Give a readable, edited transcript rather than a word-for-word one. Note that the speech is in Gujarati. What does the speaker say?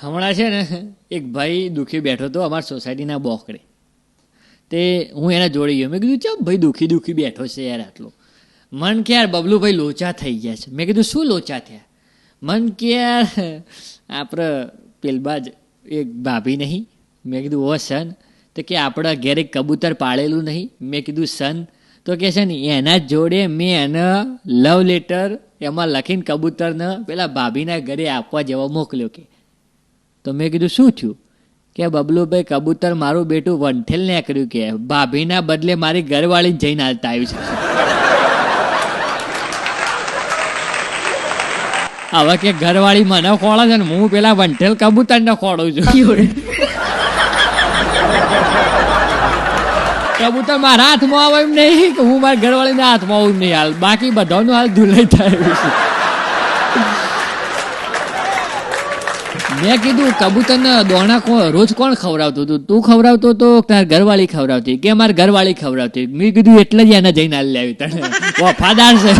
હમણાં છે ને એક ભાઈ દુઃખી બેઠો હતો અમારી સોસાયટીના બોકડે. તે હું એને જોડી ગયો. મેં કીધું ચાલ ભાઈ દુઃખી બેઠો છે યાર આટલો. મન કે યાર બબલુભાઈ લોચા થઈ ગયા છે. મેં કીધું શું લોચા થયા? મન કે યાર આપણે પેલબાજ એક ભાભી નહીં. મેં કીધું ઓ સન. તો કે આપણા ઘેર એક કબૂતર પાળેલું નહીં. મેં કીધું સન. તો કે છે ને એના જોડે મેં એને લવ લેટર એમાં લખીને કબૂતરને પેલા ભાભીના ઘરે આપવા જેવા મોકલ્યો કે. તો મેં કીધું શું થયું? કે બબલુભાઈ કબૂતર મારું બેટું વંઠેલ ને કર્યું કે ભાભીના બદલે મારી ઘરવાળી જઈને હાલતા આવ્યું છે. હવે કે ઘરવાળી મને ખોળે છે ને હું પેલા વંઠેલ કબૂતરને ખોડું છું. કબૂતર મારા હાથમાં આવે એમ નહીં કે હું મારા ઘરવાળીના હાથમાં આવું નહીં હાલ. બાકી બધાનું હાલ ધુલાઈ થાય છે. મેં કીધું કબૂતરને દોણા રોજ કોણ ખવડાવતું હતું? તું ખવડાવતો તો તાર ઘરવાળી ખવડાવતી કે મારી ઘરવાળી ખવડાવતી? મેં કીધું એટલે જ એને જઈને હાલ લાવી તને વફાદાર છે.